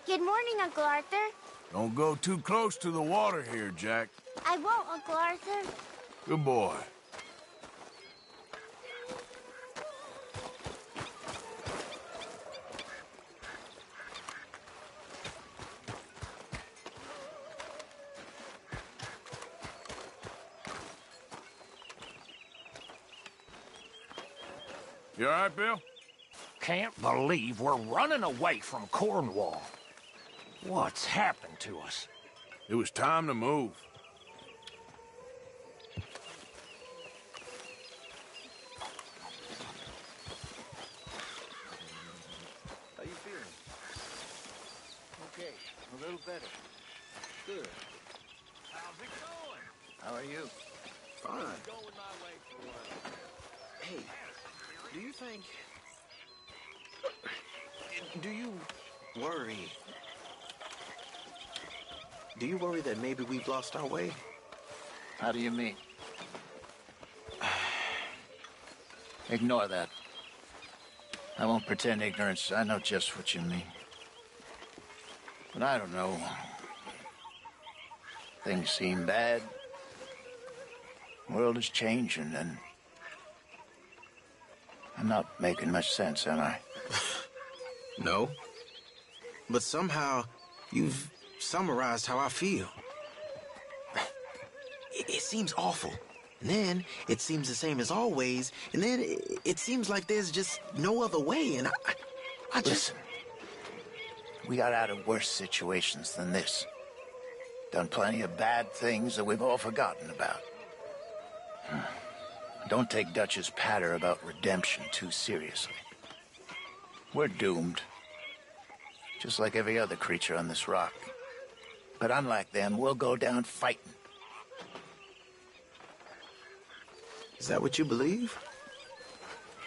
Good morning, Uncle Arthur. Don't go too close to the water here, Jack. I won't, Uncle Arthur. Good boy. You all right, Bill? Can't believe we're running away from Cornwall. What's happened to us? It was time to move. How you feeling? Okay, a little better. Good. How's it going? How are you? Fine. Going my way for what? Hey, do you think... Do you worry... Do you worry that maybe we've lost our way? How do you mean? Ignore that. I won't pretend ignorance. I know just what you mean. But I don't know. Things seem bad. The world is changing, and I'm not making much sense, am I? No. But somehow, you've summarized how I feel. It seems awful. And then, it seems the same as always. And then, it seems like there's just no other way. And I just... Listen. We got out of worse situations than this. Done plenty of bad things that we've all forgotten about. Don't take Dutch's patter about redemption too seriously. We're doomed. Just like every other creature on this rock. But unlike them, we'll go down fighting. Is that what you believe?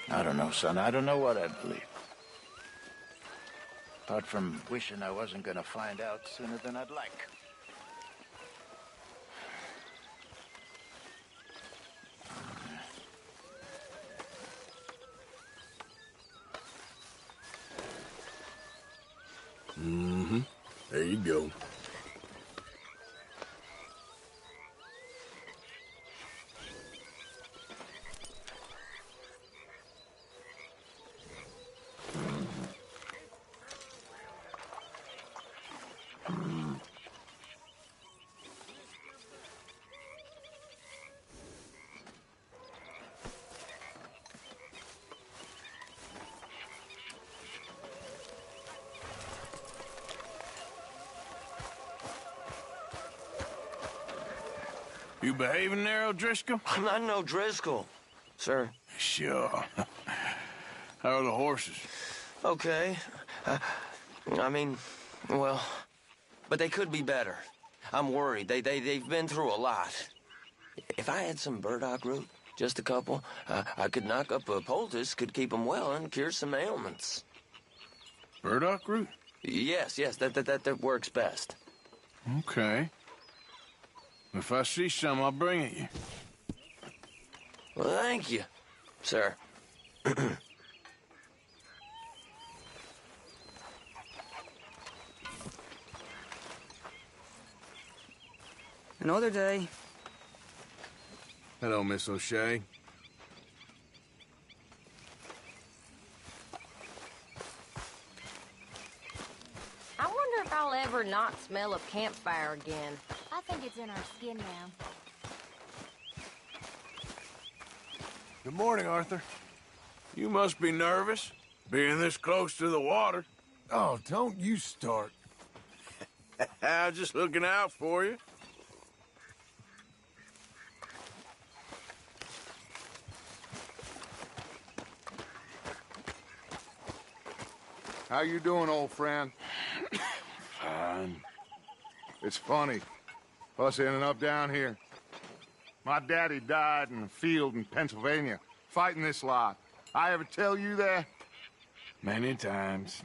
I don't know, son. I don't know what I believe. Apart from wishing I wasn't gonna find out sooner than I'd like. Mm-hmm. There you go. You behaving there, O'Driscoll? I'm not no Driscoll, sir. Sure. How are the horses? Okay. I mean, well, but they could be better. I'm worried. They've been through a lot. If I had some burdock root, just a couple, I could knock up a poultice, could keep them well, and cure some ailments. Burdock root? Yes, that works best. Okay. If I see some, I'll bring it you. Well, thank you, sir. Another day. Hello, Miss O'Shea. I wonder if I'll ever not smell a campfire again. I think it's in our skin now. Good morning, Arthur. You must be nervous, being this close to the water. Oh, don't you start. I'm just looking out for you. How you doing, old friend? Fine. It's funny, us ending up down here. My daddy died in a field in Pennsylvania, fighting this lot. I ever tell you that? Many times.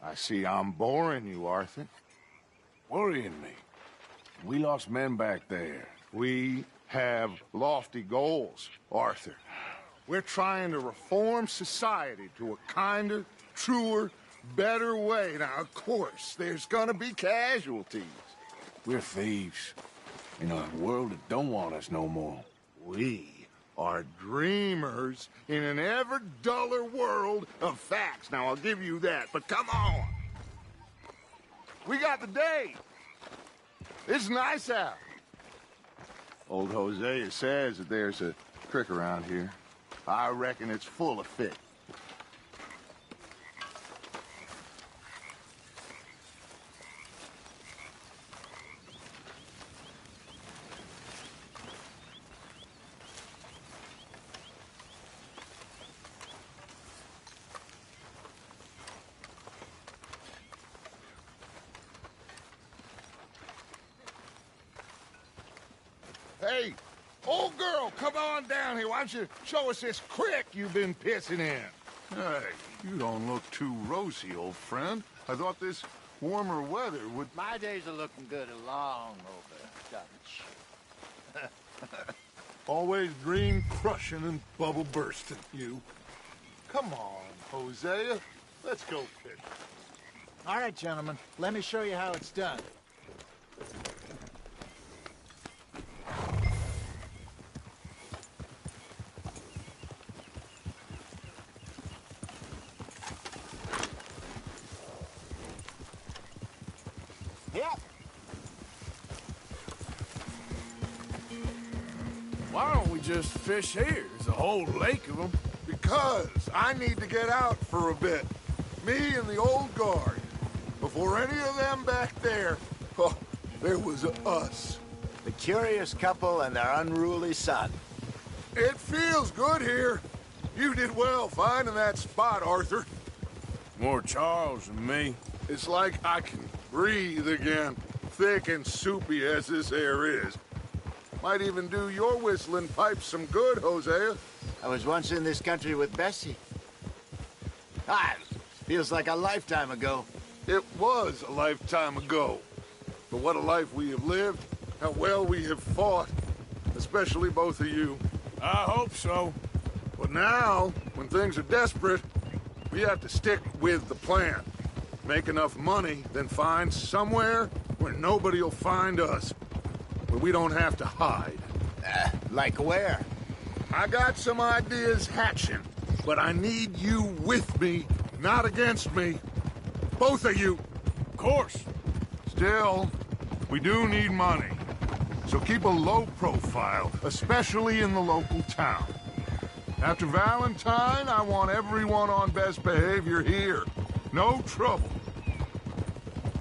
I see I'm boring you, Arthur. Worrying me. We lost men back there. We have lofty goals, Arthur. We're trying to reform society to a kinder, truer, better way. Now, of course, there's gonna be casualties. We're thieves in a world that don't want us no more. We are dreamers in an ever duller world of facts. Now, I'll give you that, but come on. We got the day. It's nice out. Old Hosea says that there's a creek around here. I reckon it's full of fish. Hey, old girl, come on down here. Why don't you show us this creek you've been pissing in? Hey, you don't look too rosy, old friend. I thought this warmer weather would... My days are looking good along over, Dutch. Always dream crushing and bubble bursting, you. Come on, Hosea. Let's go fishing. All right, gentlemen. Let me show you how it's done. Yep. Why don't we just fish here? There's a whole lake of them. Because I need to get out for a bit. Me and the old guard. Before any of them back there, oh, there was us. The curious couple and their unruly son. It feels good here. You did well finding that spot, Arthur. More Charles than me. It's like I can breathe again, thick and soupy as this air is. Might even do your whistling pipes some good, Hosea. I was once in this country with Bessie. Ah, feels like a lifetime ago. It was a lifetime ago. But what a life we have lived, how well we have fought, especially both of you. I hope so. But now, when things are desperate, we have to stick with the plan. Make enough money, then find somewhere where nobody will find us. Where we don't have to hide. Like where? I got some ideas hatching, but I need you with me, not against me. Both of you. Of course. Still, we do need money. So keep a low profile, especially in the local town. After Valentine, I want everyone on best behavior here. No trouble.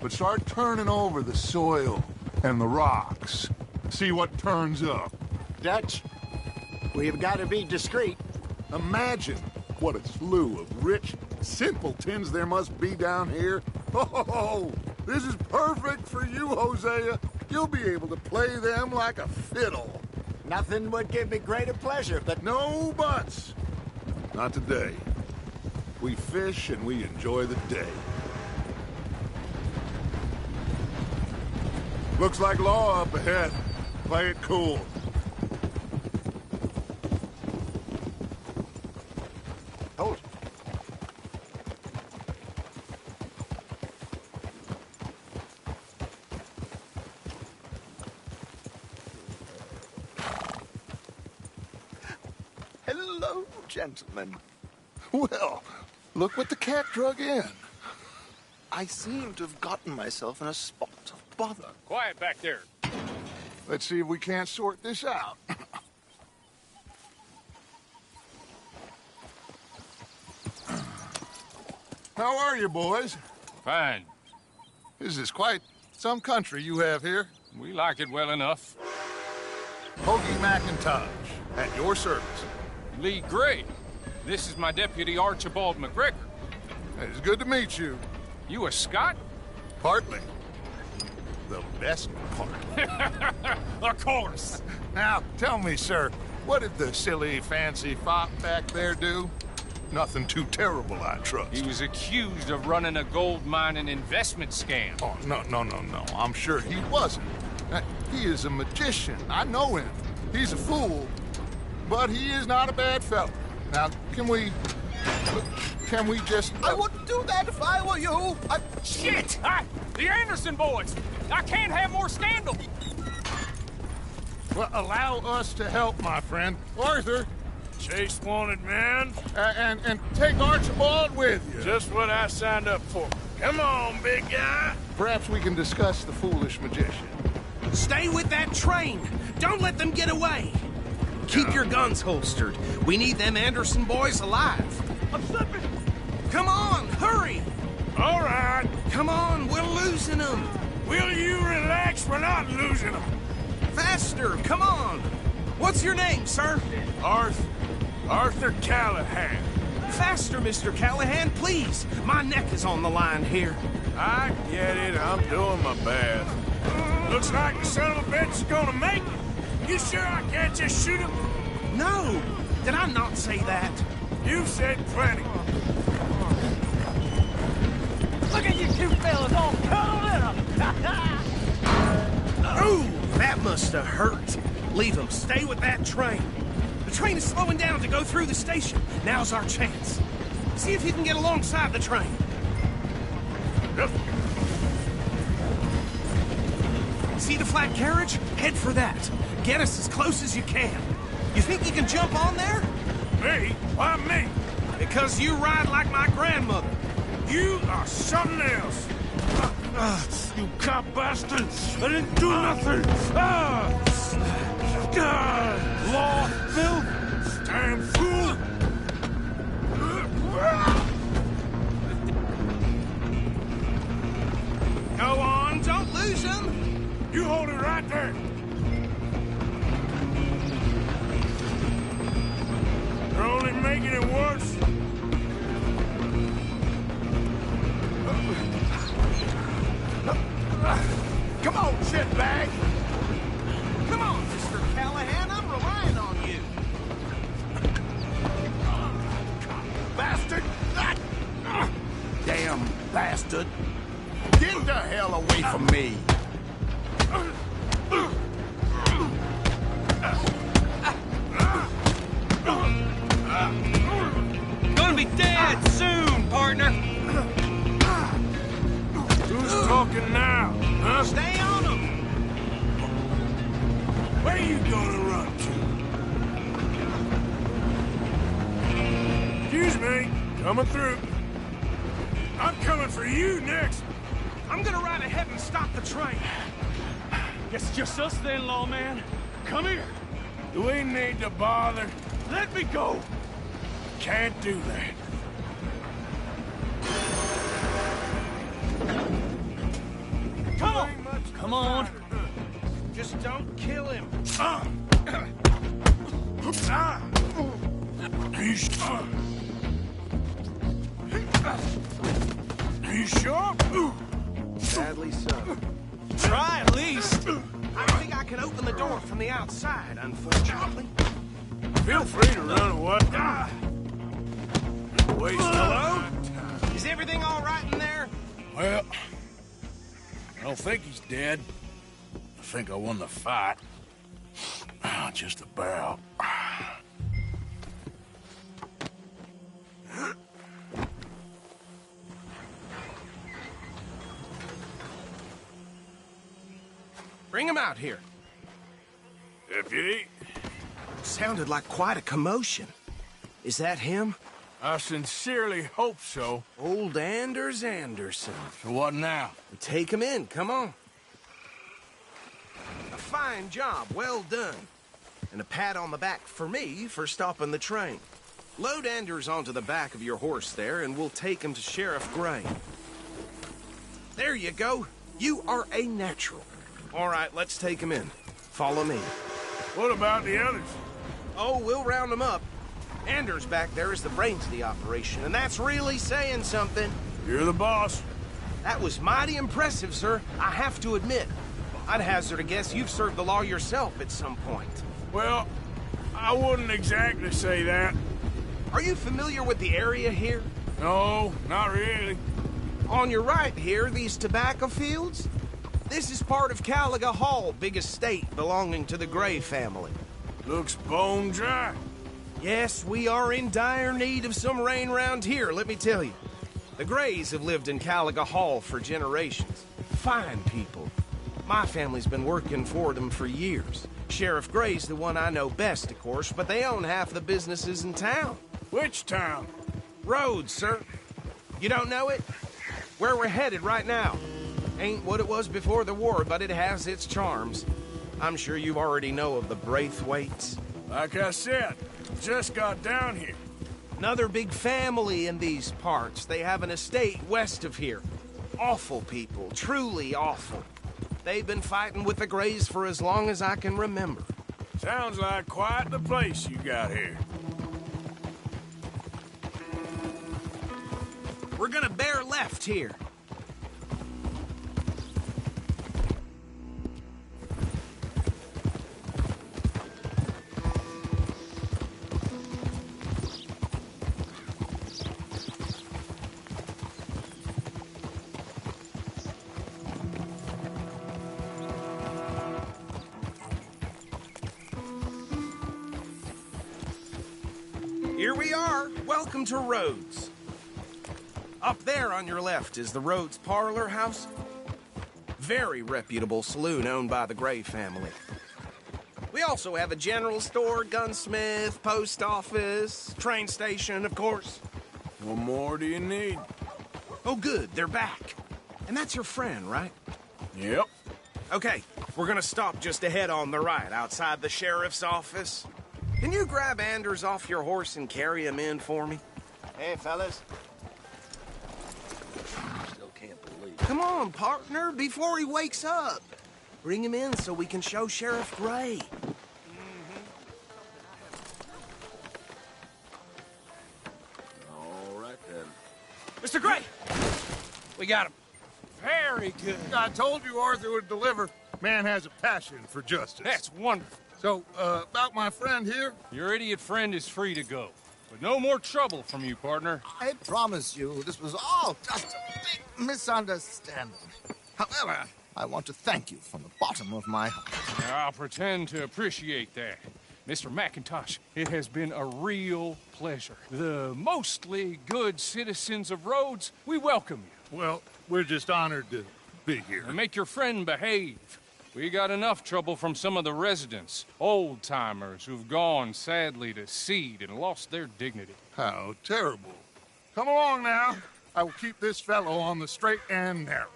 But start turning over the soil and the rocks. See what turns up. Dutch, we've got to be discreet. Imagine what a slew of rich simpletons there must be down here. Oh, this is perfect for you, Hosea. You'll be able to play them like a fiddle. Nothing would give me greater pleasure, but... No buts. Not today. We fish and we enjoy the day. Looks like law up ahead. Play it cool. Hold. Hello, gentlemen. Well, look what the cat drug in. I seem to have gotten myself in a spot of bother. Quiet back there. Let's see if we can't sort this out. How are you, boys? Fine. This is quite some country you have here. We like it well enough. Hoagie McIntosh, at your service. Lee Gray. This is my deputy Archibald McGregor. It's good to meet you. You a Scot? Partly. The best part. Of course. Now, tell me, sir, what did the silly, fancy fop back there do? Nothing too terrible, I trust. He was accused of running a gold mining investment scam. Oh, no. I'm sure he wasn't. He is a magician. I know him. He's a fool, but he is not a bad fellow. Now, can we Can we just... I wouldn't do that if I were you. Shit! The Anderson boys! I can't have more scandal! Well, allow us to help, my friend. Arthur, Chase wanted man. and take Archibald with you. Just what I signed up for. Come on, big guy. Perhaps we can discuss the foolish magician. Stay with that train! Don't let them get away! Keep your guns holstered. We need them Anderson boys alive. I'm slipping. Come on, hurry! All right. Come on, we're losing them. Will you relax? We're not losing them. Faster, come on! What's your name, sir? Arthur Callahan. Faster, Mr. Callahan, please. My neck is on the line here. I get it. I'm doing my best. Looks like the son of a bitch is gonna make it. You sure I can't just shoot him? No! Did I not say that? You said plenty. Look at you two fellas all cuddled up! Ooh, that must have hurt. Leave them. Stay with that train. The train is slowing down to go through the station. Now's our chance. See if you can get alongside the train. See the flat carriage? Head for that. Get us as close as you can. You think you can jump on there? Me? Why me? Because you ride like my grandmother. You are something else. You cop bastard! I didn't do nothing! Law, Bill! Damn fool! Go on, don't lose them! You hold it right there! You're only making it worse. Come on, shitbag! Come on, Mr. Callahan, I'm relying on you. Bastard! Damn bastard! Get the hell away from me! Gonna be dead soon, partner. Who's talking now, huh? Stay on them. Where you gonna run to? Excuse me, coming through. I'm coming for you next. I'm gonna ride ahead and stop the train. Guess it's just us then, lawman. Come here. Do we need to bother? Let me go. Can't do that. Come on. Come on. Just don't kill him. Are you sure? Sadly so. Try at least. I think I can open the door from the outside, unfortunately. Feel free to run away. Hello? Is everything all right in there? Well, I don't think he's dead. I think I won the fight. Just about. Bring him out here. Deputy? Sounded like quite a commotion. Is that him? I sincerely hope so. Old Anders Anderson. So what now? Take him in, come on. A fine job, well done. And a pat on the back for me for stopping the train. Load Anders onto the back of your horse there, and we'll take him to Sheriff Gray. There you go. You are a natural. All right, let's take him in. Follow me. What about the others? Oh, we'll round them up. Anders back there is the brains of the operation, and that's really saying something. You're the boss. That was mighty impressive, sir. I have to admit. I'd hazard a guess you've served the law yourself at some point. Well, I wouldn't exactly say that. Are you familiar with the area here? No, not really. On your right here, these tobacco fields? This is part of Caliga Hall, big estate belonging to the Gray family. Looks bone dry. Yes, we are in dire need of some rain round here, let me tell you. The Grays have lived in Caliga Hall for generations. Fine people. My family's been working for them for years. Sheriff Gray's the one I know best, of course, but they own half the businesses in town. Which town? Rhodes, sir. You don't know it? Where we're headed right now. Ain't what it was before the war, but it has its charms. I'm sure you already know of the Braithwaites. Like I said, just got down here. Another big family in these parts. They have an estate west of here. Awful people, truly awful. They've been fighting with the Grays for as long as I can remember. Sounds like quite the place you got here. We're gonna bear left here. Here we are. Welcome to Rhodes. Up there on your left is the Rhodes Parlor House. Very reputable saloon owned by the Gray family. We also have a general store, gunsmith, post office, train station, of course. What more do you need? Oh, good. They're back. And that's your friend, right? Yep. Okay, we're gonna stop just ahead on the right, outside the sheriff's office. Can you grab Anders off your horse and carry him in for me? Hey, fellas. Still can't believe it. Come on, partner, before he wakes up. Bring him in so we can show Sheriff Gray. All right, then. Mr. Gray! We got him. Very good. I told you Arthur would deliver. Man has a passion for justice. That's wonderful. So, about my friend here? Your idiot friend is free to go. But no more trouble from you, partner. I promise you, this was all just a big misunderstanding. However, I want to thank you from the bottom of my heart. I'll pretend to appreciate that. Mr. McIntosh, it has been a real pleasure. The mostly good citizens of Rhodes, we welcome you. Well, we're just honored to be here. And make your friend behave. We got enough trouble from some of the residents, old-timers who've gone, sadly, to seed and lost their dignity. How terrible. Come along now. I will keep this fellow on the straight and narrow.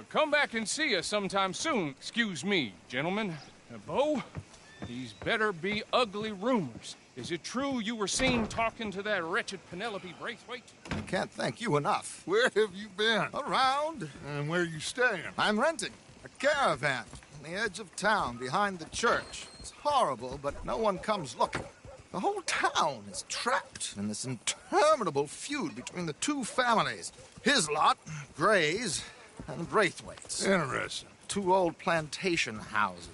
Come back and see us sometime soon. Excuse me, gentlemen. Bo, these better be ugly rumors. Is it true you were seen talking to that wretched Penelope Braithwaite? I can't thank you enough. Where have you been? Around. And where are you staying? I'm renting a caravan on the edge of town behind the church. It's horrible, but no one comes looking. The whole town is trapped in this interminable feud between the two families. His lot, Gray's, and Braithwaite's. Interesting. Two old plantation houses,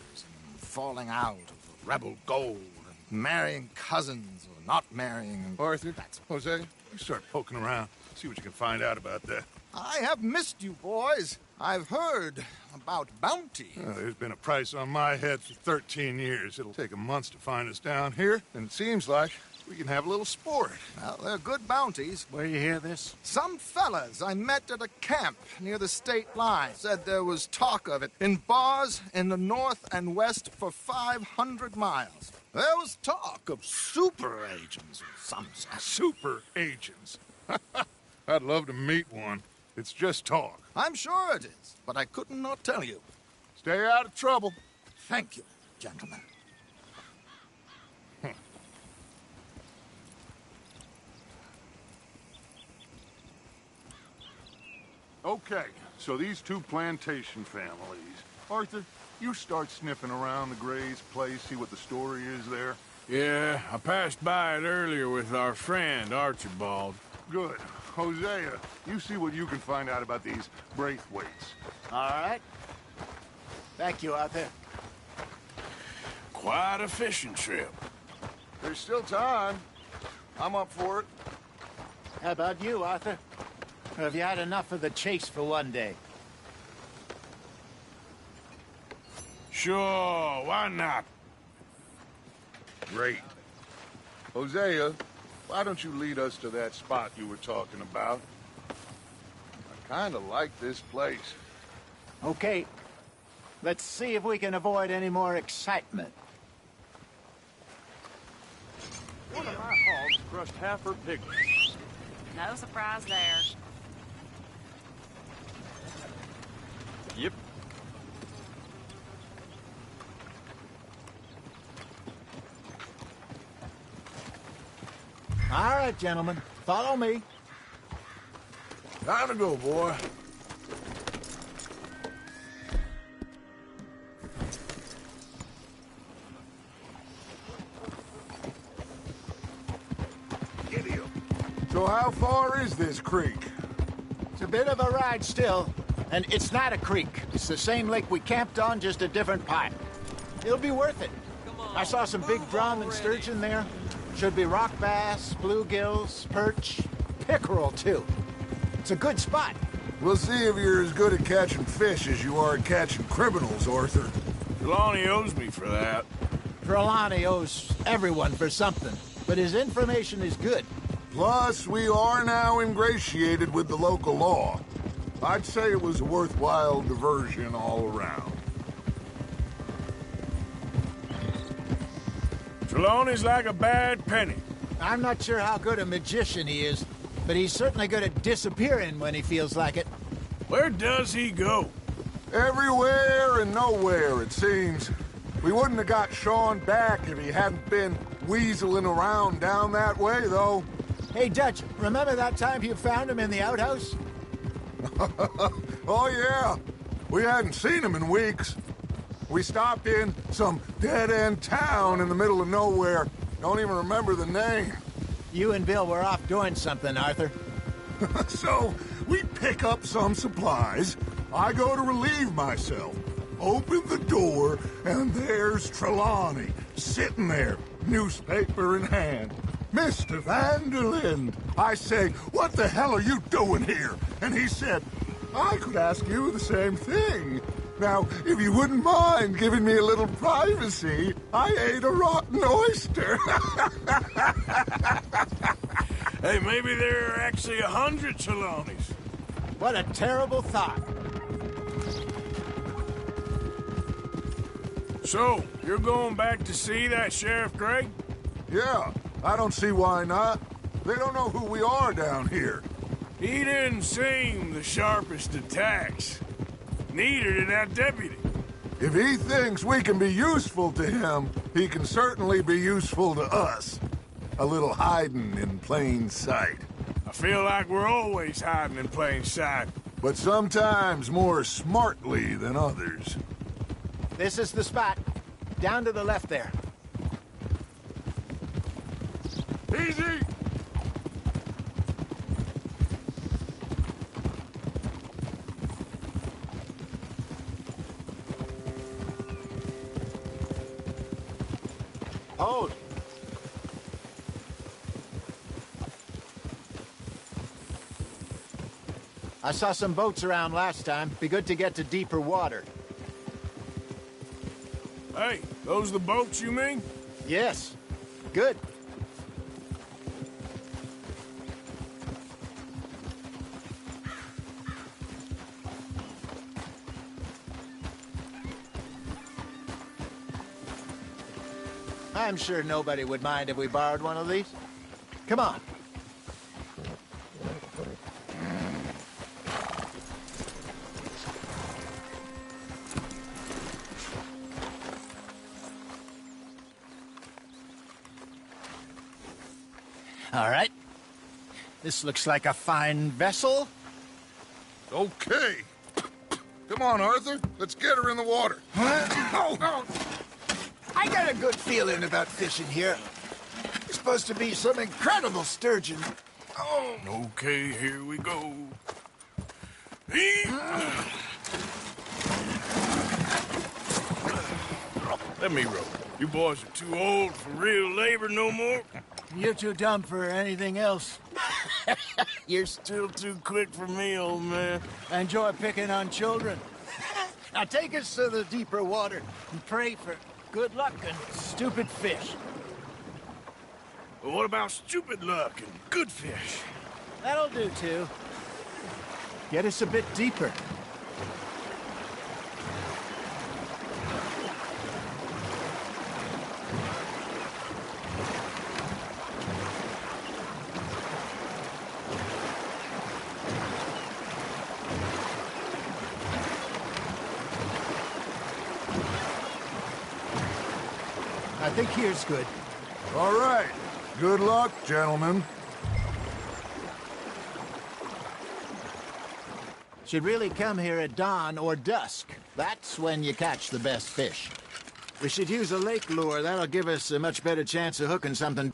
and falling out of rebel gold, and marrying cousins or not marrying. Arthur, Jose, you start poking around. See what you can find out about that. I have missed you, boys. I've heard about bounty. There's been a price on my head for 13 years. It'll take 'em months to find us down here, and it seems like we can have a little sport. Well, they're good bounties. Where you hear this? Some fellas I met at a camp near the state line said there was talk of it in bars in the north and west for 500 miles. There was talk of super agents or some such. Super agents. I'd love to meet one. It's just talk. I'm sure it is, but I couldn't not tell you. Stay out of trouble. Thank you, gentlemen. Okay, so these two plantation families. Arthur, you start sniffing around the Gray's place, see what the story is there. Yeah, I passed by it earlier with our friend, Archibald. Good. Hosea, you see what you can find out about these Braithwaites. All right. Thank you, Arthur. Quite a fishing trip. There's still time. I'm up for it. How about you, Arthur? Or have you had enough of the chase for one day? Sure, why not? Great. Hosea, why don't you lead us to that spot you were talking about? I kind of like this place. Okay. Let's see if we can avoid any more excitement. One of my hogs crushed half her piglets. No surprise there. Yep. All right, gentlemen. Follow me. Time to go, boy. So how far is this creek? It's a bit of a ride still, and it's not a creek. It's the same lake we camped on, just a different pipe. It'll be worth it. I saw some big drum and sturgeon there. Should be rock bass, bluegills, perch, pickerel, too. It's a good spot. We'll see if you're as good at catching fish as you are at catching criminals, Arthur. Trelawney owes me for that. Trelawney owes everyone for something, but his information is good. Plus, we are now ingratiated with the local law. I'd say it was a worthwhile diversion all around. Trelawney's like a bad penny. I'm not sure how good a magician he is, but he's certainly good at disappearing when he feels like it. Where does he go? Everywhere and nowhere, it seems. We wouldn't have got Sean back if he hadn't been weaseling around down that way, though. Hey, Dutch, remember that time you found him in the outhouse? Oh, yeah. We hadn't seen him in weeks. We stopped in some dead-end town in the middle of nowhere. Don't even remember the name. You and Bill were off doing something, Arthur. So, we pick up some supplies. I go to relieve myself. Open the door, and there's Trelawney, sitting there, newspaper in hand. Mr. Van der Linde. I say, what the hell are you doing here? And he said, I could ask you the same thing. Now, if you wouldn't mind giving me a little privacy, I ate a rotten oyster. Hey, maybe there are actually 100 Trelawneys. What a terrible thought. So, you're going back to see that Sheriff Gregg? Yeah, I don't see why not. They don't know who we are down here. He didn't seem the sharpest attacks. Neither did that deputy. If he thinks we can be useful to him, he can certainly be useful to us. A little hiding in plain sight. I feel like we're always hiding in plain sight. But sometimes more smartly than others. This is the spot. Down to the left there. Easy! Hold. I saw some boats around last time. Be good to get to deeper water. Hey, those the boats you mean? Yes. Good. I'm sure nobody would mind if we borrowed one of these. Come on. All right. This looks like a fine vessel. Okay. Come on, Arthur. Let's get her in the water. Oh. I got a good feeling about fishing here. It's supposed to be some incredible sturgeon. Oh. Okay, here we go. Let me row. You boys are too old for real labor no more. You're too dumb for anything else. You're still too quick for me, old man. I enjoy picking on children. Now take us to the deeper water and pray for good luck and stupid fish. But what about stupid luck and good fish? That'll do, too. Get us a bit deeper. I think here's good. All right. Good luck, gentlemen. Should really come here at dawn or dusk. That's when you catch the best fish. We should use a lake lure. That'll give us a much better chance of hooking something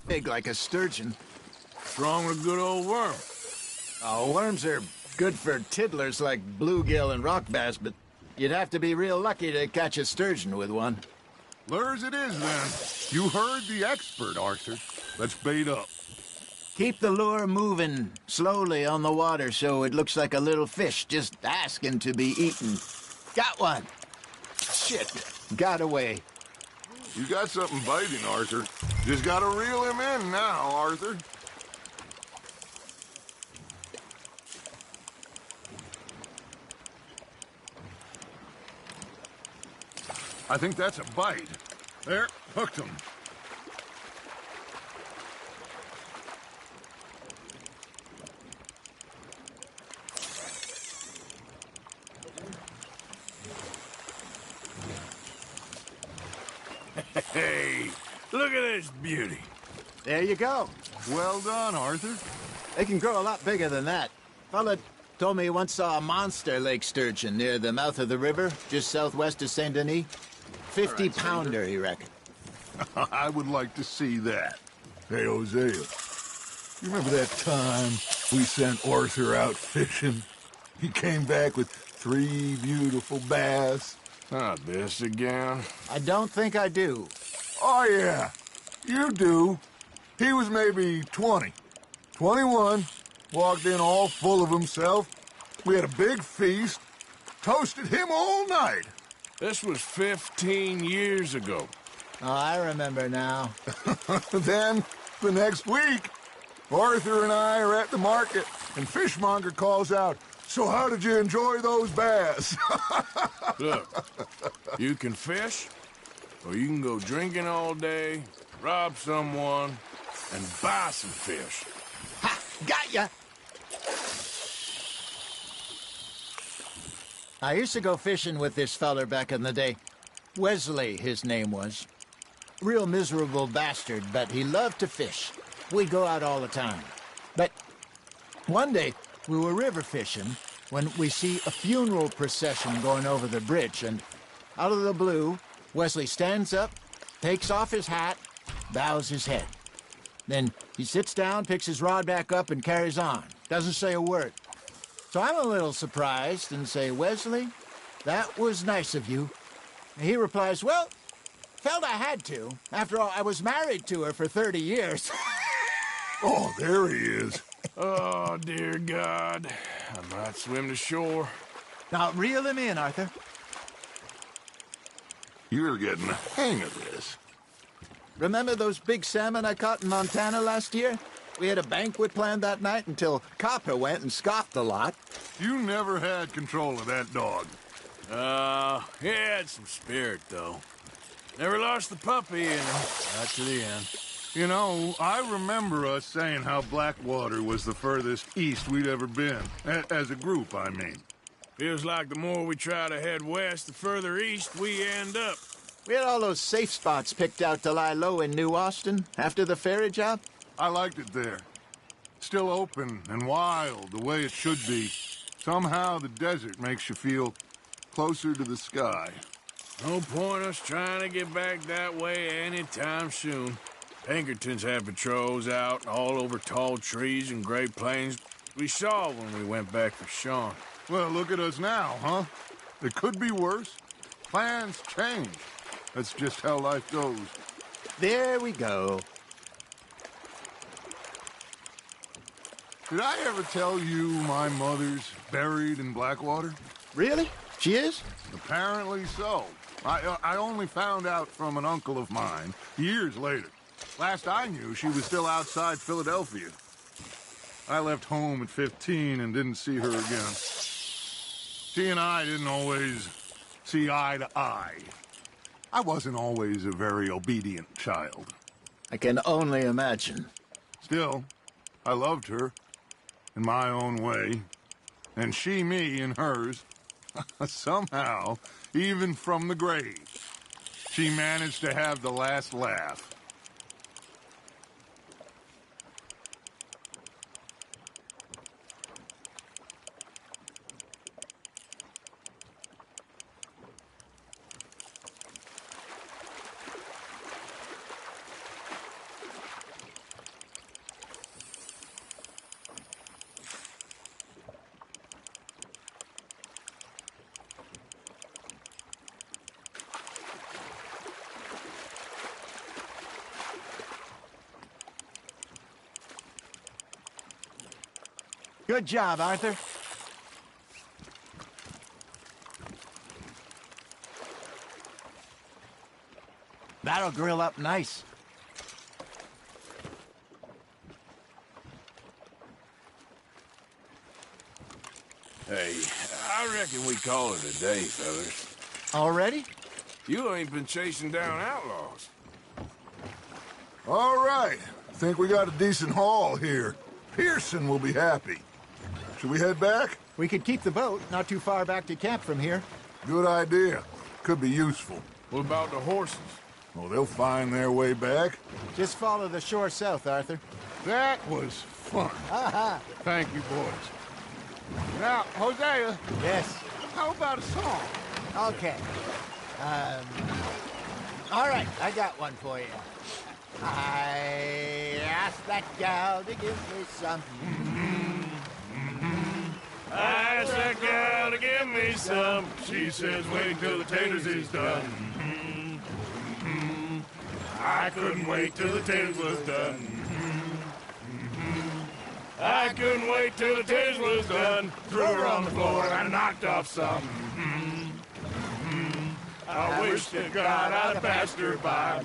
big like a sturgeon. What's wrong with a good old worm? Oh, worms are good for tiddlers like bluegill and rock bass, but you'd have to be real lucky to catch a sturgeon with one. Lures it is, then. You heard the expert, Arthur. Let's bait up. Keep the lure moving slowly on the water so it looks like a little fish just asking to be eaten. Got one. Shit, got away. You got something biting, Arthur. Just gotta reel him in now, Arthur. I think that's a bite. There, hooked him. Hey, look at this beauty. There you go. Well done, Arthur. They can grow a lot bigger than that. Fella told me he once saw a monster lake sturgeon near the mouth of the river, just southwest of Saint Denis. 50-pounder, he reckoned. I would like to see that. Hey, Hosea, you remember that time we sent Arthur out fishing? He came back with 3 beautiful bass. Not this again. I don't think I do. Oh, yeah. You do. He was maybe 20. 21. Walked in all full of himself. We had a big feast. Toasted him all night. This was 15 years ago. Oh, I remember now. Then, the next week, Arthur and I are at the market, and Fishmonger calls out, "So how did you enjoy those bass?" Look, you can fish, or you can go drinking all day, rob someone, and buy some fish. Ha! Got ya! I used to go fishing with this feller back in the day. Wesley, his name was. Real miserable bastard, but he loved to fish. We'd go out all the time. But one day, we were river fishing when we see a funeral procession going over the bridge, and out of the blue, Wesley stands up, takes off his hat, bows his head. Then he sits down, picks his rod back up, and carries on. Doesn't say a word. So I'm a little surprised and say, "Wesley, that was nice of you." And he replies, "Well, felt I had to. After all, I was married to her for 30 years. Oh, there he is. Oh, dear God. I might swim to shore. Now, reel him in, Arthur. You're getting the hang of this. Remember those big salmon I caught in Montana last year? We had a banquet planned that night until Copper went and scoffed a lot. You never had control of that dog. He had some spirit, though. Never lost the puppy, you know, right to the end. You know, I remember us saying how Blackwater was the furthest east we'd ever been. As a group, I mean. Feels like the more we try to head west, the further east we end up. We had all those safe spots picked out to lie low in New Austin after the ferry job. I liked it there. Still open and wild, the way it should be. Somehow the desert makes you feel closer to the sky. No point us trying to get back that way anytime soon. Pinkertons have patrols out all over tall trees and Great Plains. We saw when we went back for Sean. Well, look at us now, huh? It could be worse. Plans change. That's just how life goes. There we go. Did I ever tell you my mother's buried in Blackwater? Really? She is? Apparently so. I only found out from an uncle of mine years later. Last I knew, she was still outside Philadelphia. I left home at 15 and didn't see her again. She and I didn't always see eye to eye. I wasn't always a very obedient child. I can only imagine. Still, I loved her in my own way, and she me in hers. Somehow, even from the grave, she managed to have the last laugh. Good job, Arthur. That'll grill up nice. Hey, I reckon we call it a day, fellas. Already? You ain't been chasing down outlaws. All right. Think we got a decent haul here. Pearson will be happy. Should we head back? We could keep the boat not too far back to camp from here. Good idea. Could be useful. What about the horses? Oh, they'll find their way back. Just follow the shore south, Arthur. That was fun. Thank you, boys. Now, Hosea. Yes. How about a song? Okay. All right, I got one for you. I asked that gal to give me some. I asked that gal to give me some. She says, wait till the taters is done. I couldn't wait till the taters was done. I couldn't wait till the taters was done. Threw her on the floor and knocked off some. I wish to God I'd passed her by.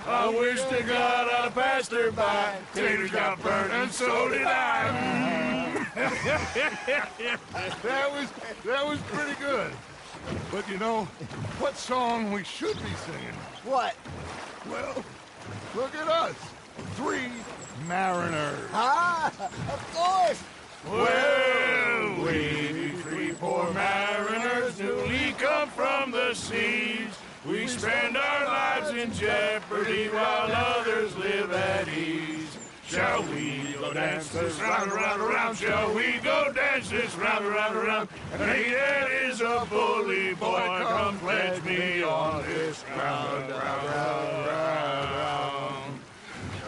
I wish to God I'd passed her by. Taters got burnt and so did I. That was pretty good. But you know, what song we should be singing? What? Well, look at us. 3 mariners. Ah, of course. Well, we 3 poor mariners newly come from the seas. We spend our lives in jeopardy while others live at ease. Shall we go dance this round, around, around? Shall we go dance this round, around, around? And he that is a bully boy, come pledge me on this round, round, round, round.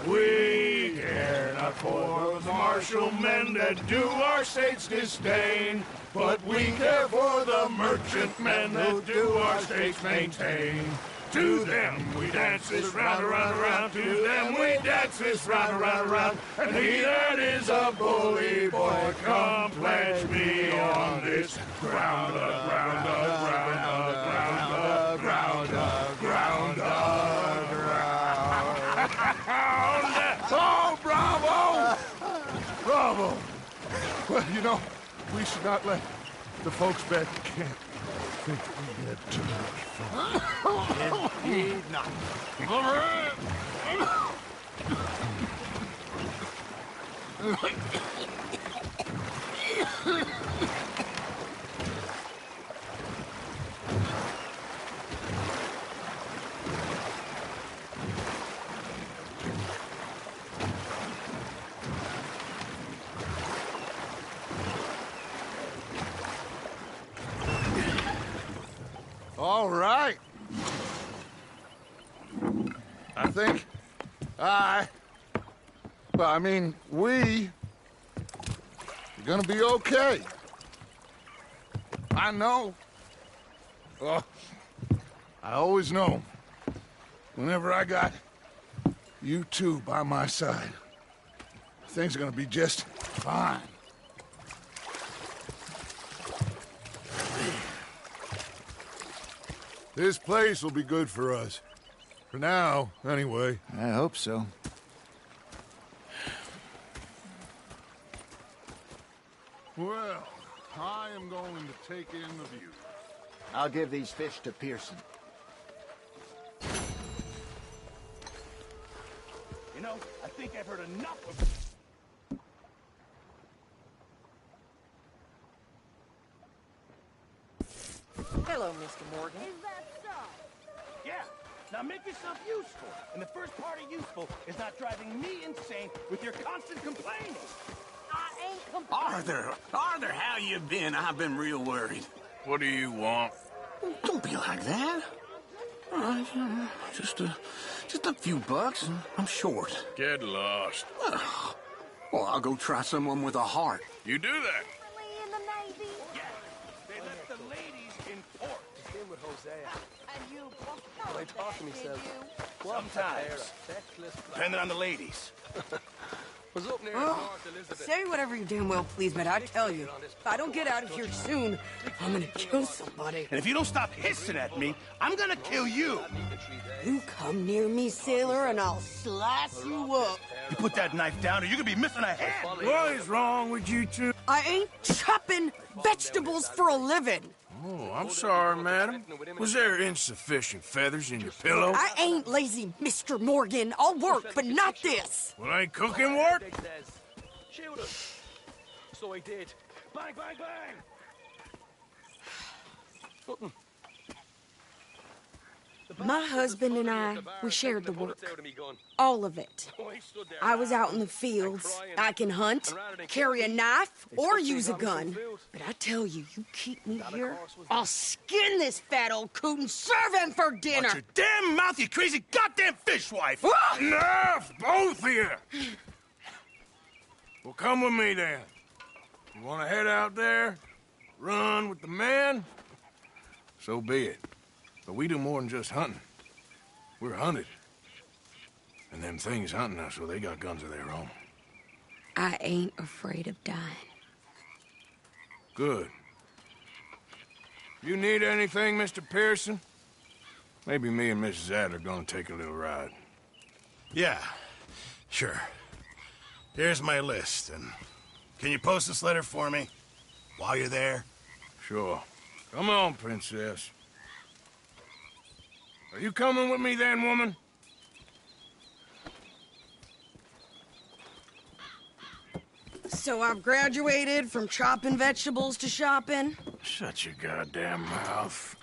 We care not for the martial men that do our state's disdain, but we care for the merchant men that do our states maintain. To them we dance this round, around, around. To them we dance this round, around, around. And he that is a bully boy, come pledge me on this ground, ground, ground, ground, ground, ground, ground. Oh, bravo! Bravo! Well, you know, we should not let the folks back at camp think we had too much fun. Indeed not. All right. I think we are gonna be okay. I know. Oh, I always know. Whenever I got you two by my side, things are gonna be just fine. This place will be good for us. For now, anyway. I hope so. Well, I am going to take in the view. I'll give these fish to Pearson. You know, I think I've heard enough of... Hello, Mr. Morgan. Is that so? Yeah, now make yourself useful. And the first part of useful is not driving me insane with your constant complaining. I ain't complaining. Arthur, how you been? I've been real worried. What do you want? Don't be like that. All right, just a few bucks, and I'm short. Get lost. Well, I'll go try someone with a heart. You do that. In the Navy. Yeah, they left the ladies in port. Same with Hosea. And you When they talk to me, says, Sometimes. Depending on the ladies. was up near Oh, North Elizabeth. say whatever you damn well please, but I tell you, if I don't get out of here soon, I'm gonna kill somebody. And if you don't stop hissing at me, I'm gonna kill you. You come near me, sailor, and I'll slice you up. You put that knife down or you're gonna be missing a hand. What is wrong with you two? I ain't chopping vegetables for a living. Oh, I'm sorry, madam. Was there insufficient feathers in your pillow? I ain't lazy, Mr. Morgan. I'll work, but not this. Well, ain't cooking work? Shoot us. So I did. Bang, bang, bang. Nothing. My husband and I, we shared the work. Out of me gun. All of it. Oh, he stood there I was out in the laughing fields. and crying. I can hunt, And rather than carry a kill me, knife, they or stuck use a things on me gun. some But I tell you, you keep me That, of here, course, was I'll the- skin this fat old coot and serve him for dinner. Watch your damn mouth, you crazy goddamn fishwife. Ah! Enough, both of you! Well, come with me, then. You want to head out there, run with the men? So be it. But we do more than just hunting. We're hunted. And them things hunting us, so they got guns of their own. I ain't afraid of dying. Good. You need anything, Mr. Pearson? Maybe me and Mrs. Adler are gonna take a little ride. Yeah, sure. Here's my list, and can you post this letter for me while you're there? Sure. Come on, Princess. Are you coming with me then, woman? So I've graduated from chopping vegetables to shopping? Shut your goddamn mouth.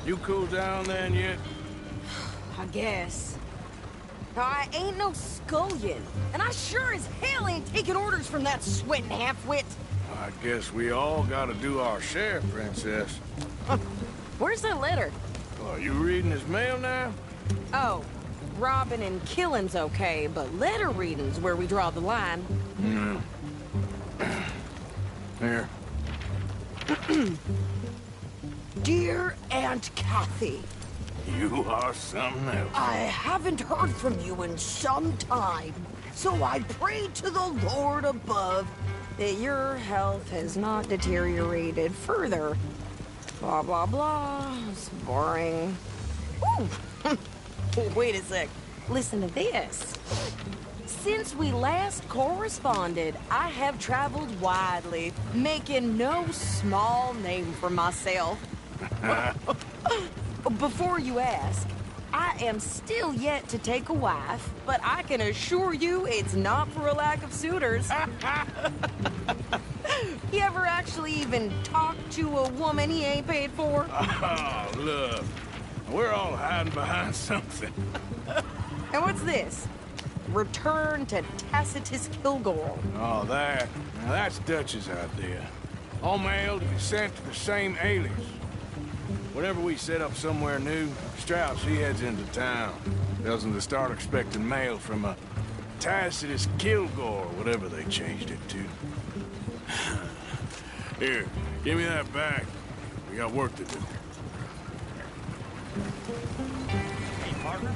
You cool down then yet? I guess. I ain't no scullion, and I sure as hell ain't taking orders from that sweating half-wit. I guess we all gotta do our share, Princess. Where's that letter? Are you reading his mail now? Oh, robbing and killing's okay, but letter reading's where we draw the line. Here. Dear Aunt Kathy, You are something else. I haven't heard from you in some time, so I pray to the Lord above that your health has not deteriorated further. Blah, blah, blah. It's boring. Ooh. Wait a sec. Listen to this. Since we last corresponded, I have traveled widely, making no small name for myself. Before you ask, I am still yet to take a wife, but I can assure you it's not for a lack of suitors. You ever actually even talk to a woman he ain't paid for? Oh, look. We're all hiding behind something. And what's this? Return to Tacitus Kilgore. Oh, that. Now, that's Dutch's idea. All mail to be sent to the same alias. Whenever we set up somewhere new, Strauss, he heads into town. Tells them to start expecting mail from a Tacitus Kilgore, whatever they changed it to. Here, give me that back. We got work to do. Hey, partner.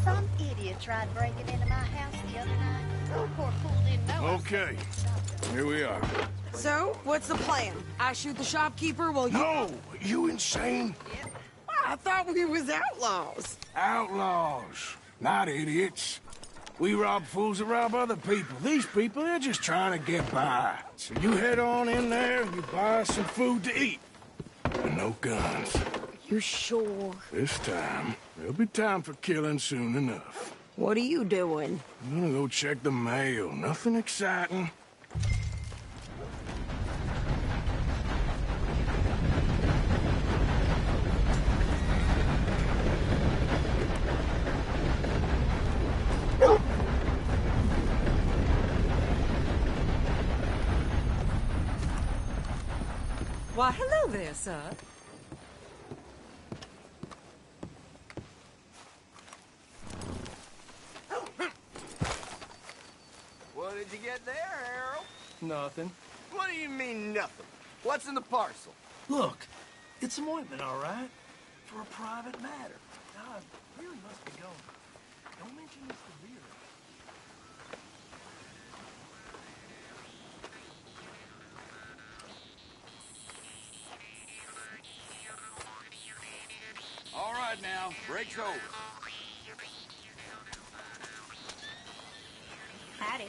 Some idiot tried breaking into my house the other night. Poor fool didn't know. Okay, here we are. So, what's the plan? I shoot the shopkeeper while you... No! You insane? I thought we was outlaws. Outlaws, not idiots. We rob fools that rob other people. These people, they're just trying to get by. So you head on in there and you buy us some food to eat. And no guns. You sure? This time, there'll be time for killing soon enough. What are you doing? I'm gonna go check the mail. Nothing exciting. Why, hello there, sir. What did you get there, Harold? Nothing. What do you mean, nothing? What's in the parcel? Look, it's some ointment, all right? For a private matter. God, really must be going. Don't mention this to Vera. All right now, break's over. Howdy.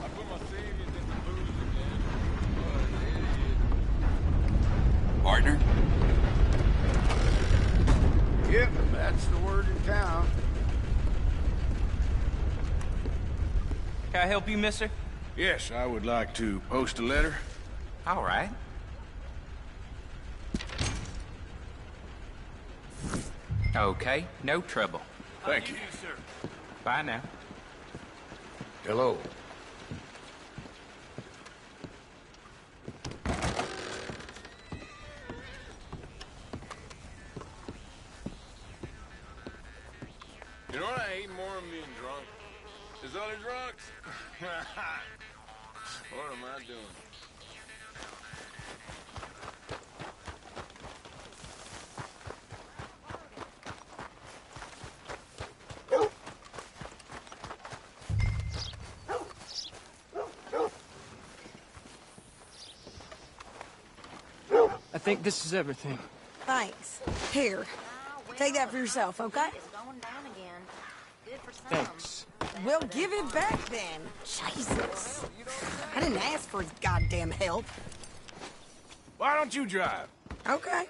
I put my savings in the booze again. What an idiot. Partner? Yep, that's the word in town. Can I help you, mister? Yes, I would like to post a letter. All right. Okay, no trouble. Thank you. Bye now. Hello. You know what I hate more than being drunk? Is other drunks. What am I doing? I think this is everything. Thanks. Here, take that for yourself, okay? It's going down again. Good for some. Thanks. Well, give it back then. Jesus. I didn't ask for his goddamn help. Why don't you drive? Okay.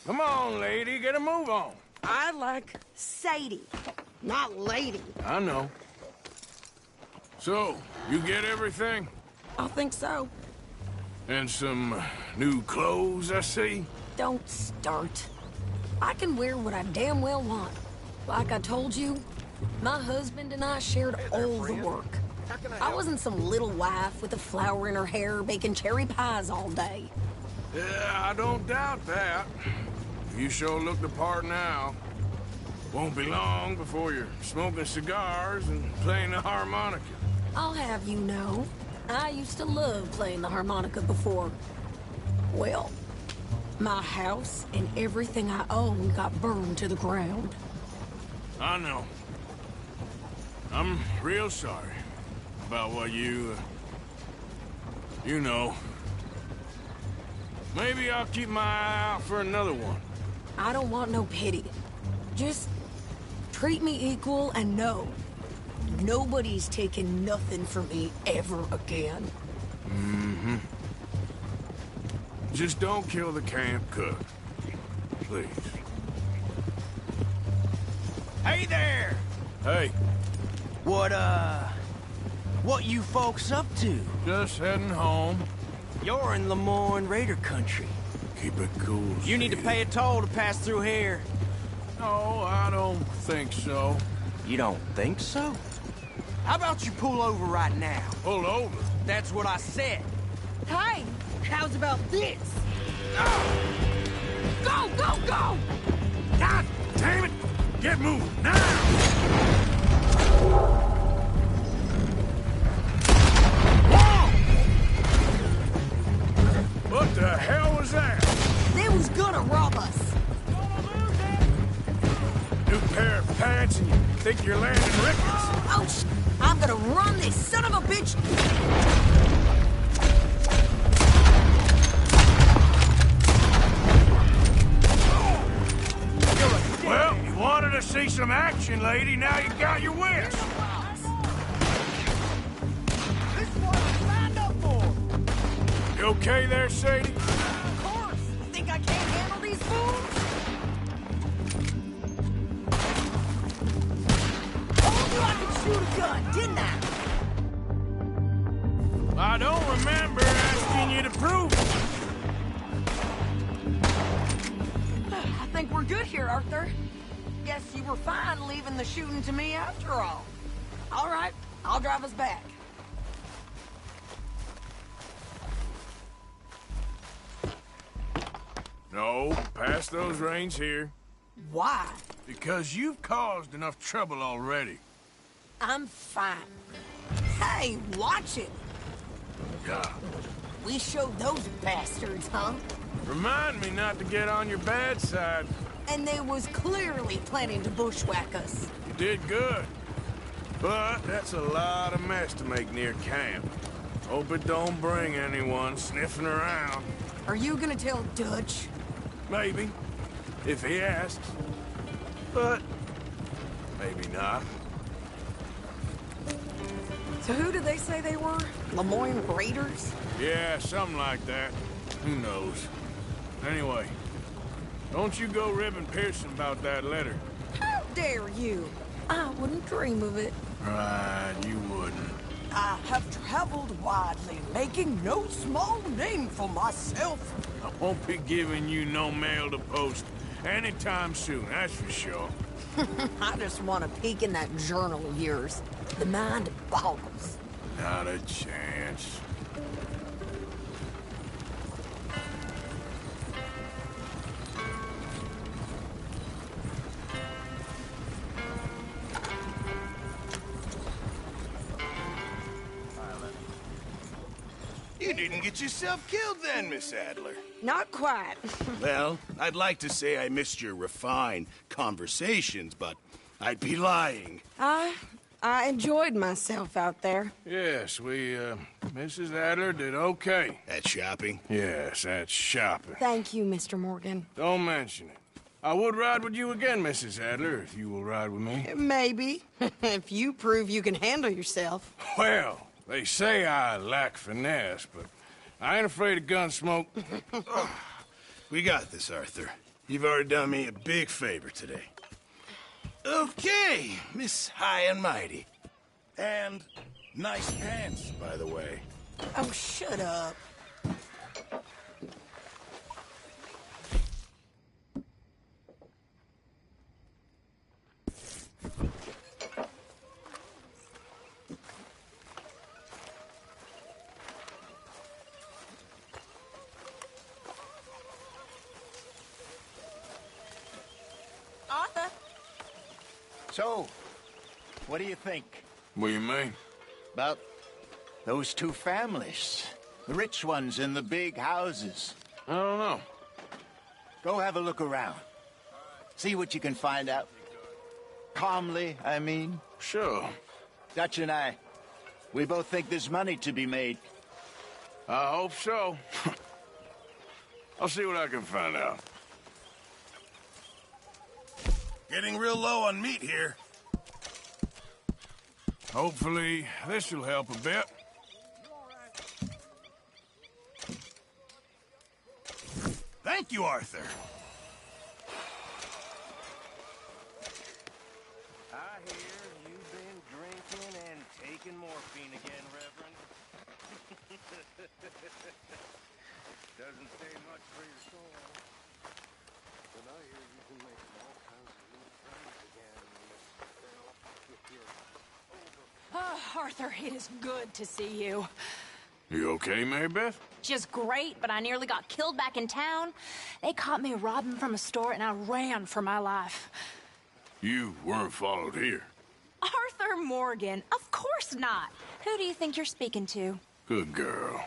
Come on, lady, get a move on. I like Sadie, not lady. I know. So, you get everything? I think so. And some new clothes, I see? Don't start. I can wear what I damn well want. Like I told you, my husband and I shared all the work. I wasn't some little wife with a flower in her hair baking cherry pies all day. Yeah, I don't doubt that. You sure look the part now. Won't be long before you're smoking cigars and playing the harmonica. I'll have you know, I used to love playing the harmonica before. Well, my house and everything I owned got burned to the ground. I know. I'm real sorry about what you know. Maybe I'll keep my eye out for another one. I don't want no pity. Just treat me equal and know nobody's taking nothing from me ever again. Mm-hmm. just don't kill the camp cook. Please. Hey there! Hey. What you folks up to? Just heading home. You're in Lemoyne Raider country. Keep it cool. You need to pay a toll to pass through here. No, I don't think so. You don't think so? How about you pull over right now? Pull over? That's what I said. Hey, how's about this? Go, go, go! God damn it! Get moving, now! Whoa! What the hell was that? They was gonna rob us. New pair of pants and you think you're landing rickets? Oh, I'm gonna run this son of a bitch. Well, you wanted to see some action, lady. Now you got your wish. This is what I signed up for. You okay there, Sadie? Of course. You think I can't handle these fools? Told you I could shoot a gun, didn't I? I don't remember asking you to prove it. I think we're good here, Arthur. Guess you were fine leaving the shooting to me after all. All right, I'll drive us back. No, pass those reins here. Why? Because you've caused enough trouble already. I'm fine. Hey, watch it. God. We showed those bastards, huh? Remind me not to get on your bad side. And they was clearly planning to bushwhack us. You did good. But that's a lot of mess to make near camp. Hope it don't bring anyone sniffing around. Are you gonna tell Dutch? Maybe. If he asks. But maybe not. So who did they say they were? Lemoyne Raiders? Yeah, something like that. Who knows? Anyway, don't you go ribbing Pearson about that letter. How dare you? I wouldn't dream of it. Right, you wouldn't. I have traveled widely, making no small name for myself. I won't be giving you no mail to post anytime soon, that's for sure. I just want to peek in that journal of yours. The mind boggles. Not a chance. You didn't get yourself killed then, Miss Adler. Not quite. Well, I'd like to say I missed your refined conversations, but I'd be lying. I enjoyed myself out there. Yes, Mrs. Adler did okay. At shopping? Yes, that's shopping. Thank you, Mr. Morgan. Don't mention it. I would ride with you again, Mrs. Adler, if you will ride with me. Maybe. If you prove you can handle yourself. Well, they say I lack finesse, but I ain't afraid of gun smoke. We got this, Arthur. You've already done me a big favor today. Okay, Miss High and Mighty. And nice pants, by the way. Oh, shut up. Arthur? So, what do you think? What do you mean? About those two families. The rich ones in the big houses. I don't know. Go have a look around. See what you can find out. Calmly, I mean. Sure. Dutch and I, we both think there's money to be made. I hope so. I'll see what I can find out. Getting real low on meat here. Hopefully, this will help a bit. Thank you, Arthur. I hear you've been drinking and taking morphine again, Reverend. Doesn't say much for your soul. But I hear you can make all kinds of new friends again, Miss Bell, with your Oh, Arthur, it is good to see you. You okay, Mary Beth? Just great, but I nearly got killed back in town. They caught me robbing from a store and I ran for my life. You weren't followed here. Arthur Morgan, of course not. Who do you think you're speaking to? Good girl.